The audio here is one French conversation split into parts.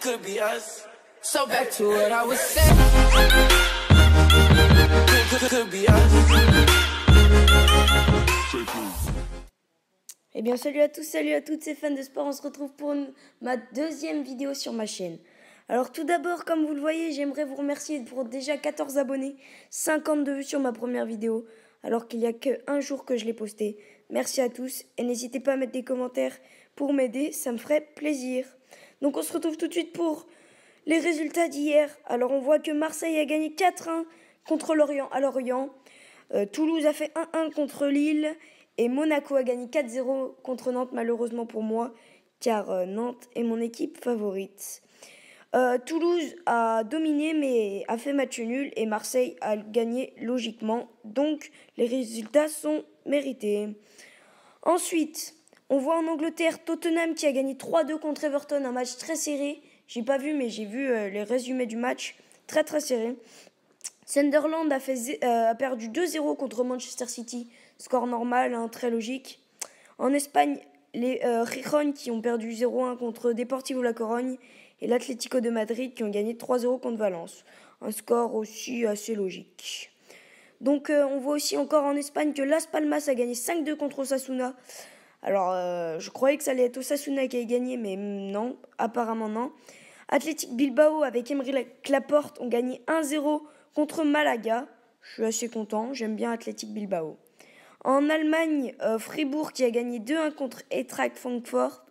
could be us. So back to what I was saying. Could be us. Eh bien salut à tous, salut à toutes ces fans de sport, on se retrouve pour ma deuxième vidéo sur ma chaîne. Alors tout d'abord, comme vous le voyez, j'aimerais vous remercier pour déjà 14 abonnés, 52 vues sur ma première vidéo, alors qu'il n'y a qu'un jour que je l'ai postée. Merci à tous et n'hésitez pas à mettre des commentaires pour m'aider, ça me ferait plaisir. Donc on se retrouve tout de suite pour les résultats d'hier. Alors on voit que Marseille a gagné 4-1 contre Lorient à Lorient. Toulouse a fait 1-1 contre Lille. Et Monaco a gagné 4-0 contre Nantes, malheureusement pour moi, car Nantes est mon équipe favorite. Toulouse a dominé, mais a fait match nul, et Marseille a gagné logiquement. Donc, les résultats sont mérités. Ensuite, on voit en Angleterre Tottenham qui a gagné 3-2 contre Everton, un match très serré. J'ai pas vu, mais j'ai vu les résumés du match, très très serré. Sunderland a perdu 2-0 contre Manchester City, score normal, hein, très logique. En Espagne, les Gijón qui ont perdu 0-1 contre Deportivo La Corogne et l'Atlético de Madrid qui ont gagné 3-0 contre Valence. Un score aussi assez logique. Donc on voit aussi encore en Espagne que Las Palmas a gagné 5-2 contre Osasuna. Alors je croyais que ça allait être Osasuna qui allait gagner, mais non, apparemment non. Athletic Bilbao avec Emery Laporte ont gagné 1-0 contre Malaga. Je suis assez content, j'aime bien Athletic Bilbao. En Allemagne, Fribourg qui a gagné 2-1 contre Eintracht Francfort,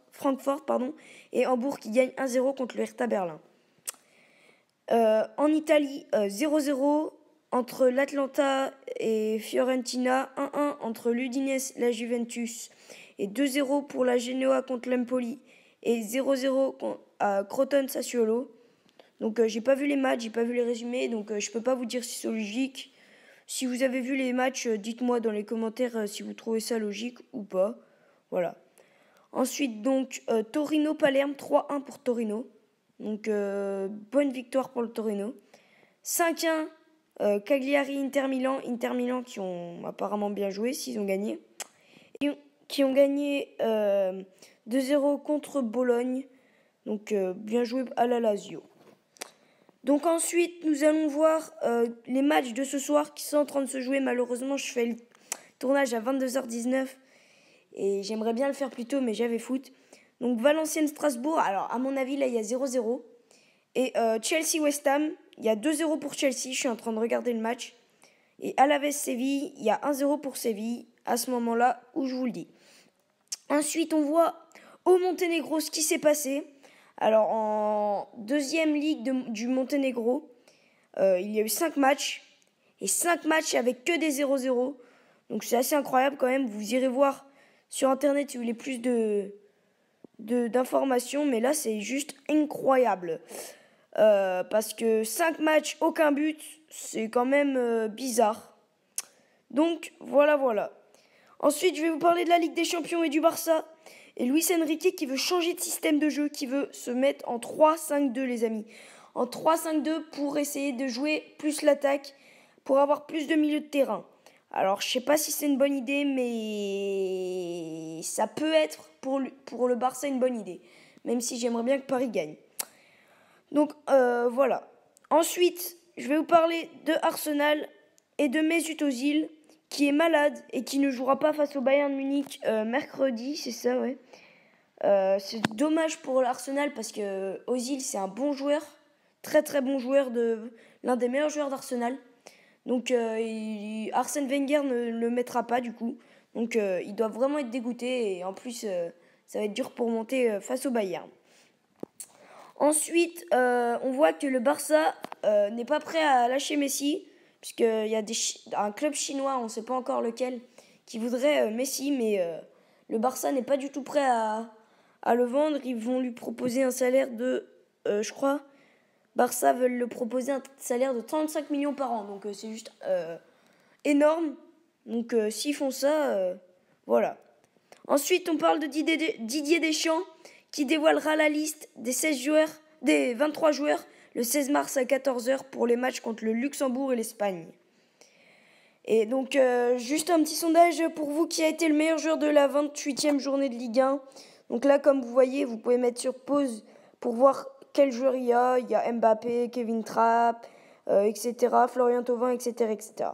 et Hambourg qui gagne 1-0 contre le Hertha Berlin. En Italie, 0-0 entre l'Atlanta et Fiorentina, 1-1 entre l'Udinese et la Juventus, et 2-0 pour la Genoa contre l'Empoli, et 0-0 à Crotone Sassuolo. Donc j'ai pas vu les matchs, j'ai pas vu les résumés, donc je peux pas vous dire si c'est logique. Si vous avez vu les matchs, dites-moi dans les commentaires si vous trouvez ça logique ou pas. Voilà. Ensuite, donc, Torino-Palerme, 3-1 pour Torino. Donc, bonne victoire pour le Torino. 5-1, Cagliari-Inter Milan. Inter Milan qui ont apparemment bien joué, s'ils ont gagné. Et qui ont gagné 2-0 contre Bologne. Donc, bien joué à la Lazio. Donc ensuite, nous allons voir les matchs de ce soir qui sont en train de se jouer. Malheureusement, je fais le tournage à 22h19 et j'aimerais bien le faire plus tôt, mais j'avais foot. Donc Valenciennes-Strasbourg, alors à mon avis, là, il y a 0-0. Et Chelsea-West Ham, il y a 2-0 pour Chelsea, je suis en train de regarder le match. Et Alaves-Séville, il y a 1-0 pour Séville, à ce moment-là où je vous le dis. Ensuite, on voit au Monténégro ce qui s'est passé. Alors, en deuxième ligue du Monténégro, il y a eu 5 matchs. Et 5 matchs avec que des 0-0. Donc, c'est assez incroyable quand même. Vous irez voir sur Internet si vous voulez plus d'informations. Mais là, c'est juste incroyable. Parce que 5 matchs, aucun but, c'est quand même bizarre. Donc, voilà. Ensuite, je vais vous parler de la Ligue des Champions et du Barça. Et Luis Enrique qui veut changer de système de jeu, qui veut se mettre en 3-5-2 les amis. En 3-5-2 pour essayer de jouer plus l'attaque, pour avoir plus de milieu de terrain. Alors je sais pas si c'est une bonne idée, mais ça peut être pour le Barça une bonne idée. Même si j'aimerais bien que Paris gagne. Donc voilà. Ensuite, je vais vous parler de Arsenal et de Mesut Özil, qui est malade et qui ne jouera pas face au Bayern Munich mercredi, c'est ça, ouais. C'est dommage pour l'Arsenal parce que Özil, c'est un bon joueur, très très bon joueur, l'un des meilleurs joueurs d'Arsenal. Donc Arsène Wenger ne le mettra pas du coup. Donc il doit vraiment être dégoûté et en plus ça va être dur pour monter face au Bayern. Ensuite, on voit que le Barça n'est pas prêt à lâcher Messi. Puisqu'il y a un club chinois, on ne sait pas encore lequel, qui voudrait Messi, mais le Barça n'est pas du tout prêt à le vendre. Ils vont lui proposer un salaire de, je crois, Barça veulent le proposer un salaire de 35 millions par an. Donc c'est juste énorme. Donc s'ils font ça, voilà. Ensuite, on parle de Didier Deschamps, qui dévoilera la liste des 23 joueurs, le 16 mars à 14h pour les matchs contre le Luxembourg et l'Espagne. Et donc, juste un petit sondage pour vous, qui a été le meilleur joueur de la 28e journée de Ligue 1. Donc là, comme vous voyez, vous pouvez mettre sur pause pour voir quel joueur il y a. Il y a Mbappé, Kevin Trapp, etc. Florian Thauvin, etc., etc.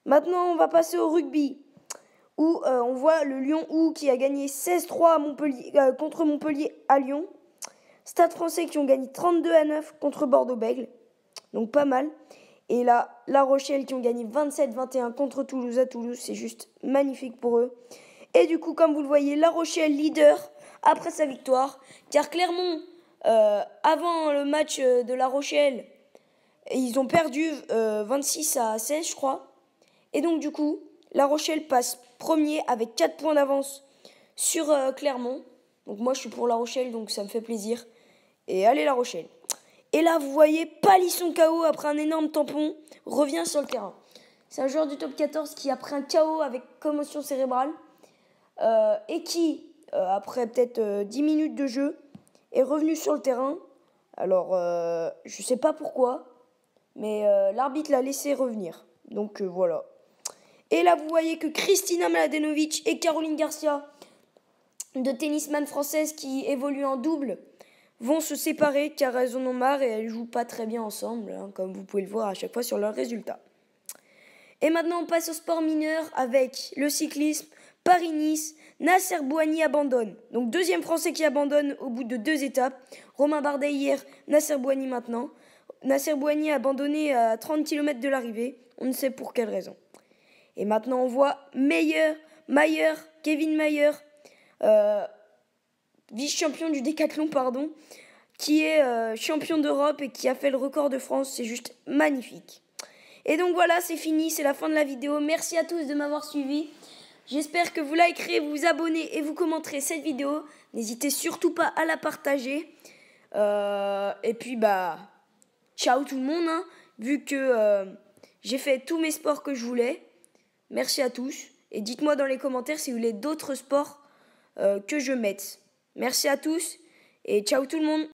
Maintenant, on va passer au rugby, où on voit le Lyon U qui a gagné 16-3 contre Montpellier à Lyon. Stade Français qui ont gagné 32-9 contre Bordeaux-Bègles. Donc pas mal. Et là, La Rochelle qui ont gagné 27-21 contre Toulouse à Toulouse. C'est juste magnifique pour eux. Et du coup, comme vous le voyez, La Rochelle leader après sa victoire. Car Clermont, avant le match de La Rochelle, ils ont perdu 26-16, je crois. Et donc du coup, La Rochelle passe premier avec 4 points d'avance sur Clermont. Donc moi, je suis pour La Rochelle, donc ça me fait plaisir. Et allez La Rochelle. Et là, vous voyez, Palisson KO après un énorme tampon, revient sur le terrain. C'est un joueur du top 14 qui, après un KO avec commotion cérébrale, et qui, après peut-être 10 minutes de jeu, est revenu sur le terrain. Alors, je ne sais pas pourquoi, mais l'arbitre l'a laissé revenir. Donc voilà. Et là, vous voyez que Kristina Mladenovic et Caroline Garcia, deux tennisman françaises qui évoluent en double, vont se séparer car elles en ont marre et elles jouent pas très bien ensemble, hein, comme vous pouvez le voir à chaque fois sur leurs résultats. Et maintenant on passe au sport mineur avec le cyclisme. Paris-Nice, Nasser Bouhanni abandonne. Donc deuxième Français qui abandonne au bout de 2 étapes. Romain Bardet hier, Nasser Bouhanni maintenant. Nasser Bouhanni a abandonné à 30 km de l'arrivée, on ne sait pour quelle raison. Et maintenant on voit Kevin Mayer, vice-champion du décathlon, qui est champion d'Europe et qui a fait le record de France. C'est juste magnifique. Et donc voilà, c'est fini, c'est la fin de la vidéo. Merci à tous de m'avoir suivi. J'espère que vous likerez, vous vous abonnez et vous commenterez cette vidéo. N'hésitez surtout pas à la partager. Et puis ciao tout le monde, hein, vu que j'ai fait tous mes sports que je voulais. Merci à tous. Et dites-moi dans les commentaires si vous voulez d'autres sports que je mette. Merci à tous et ciao tout le monde.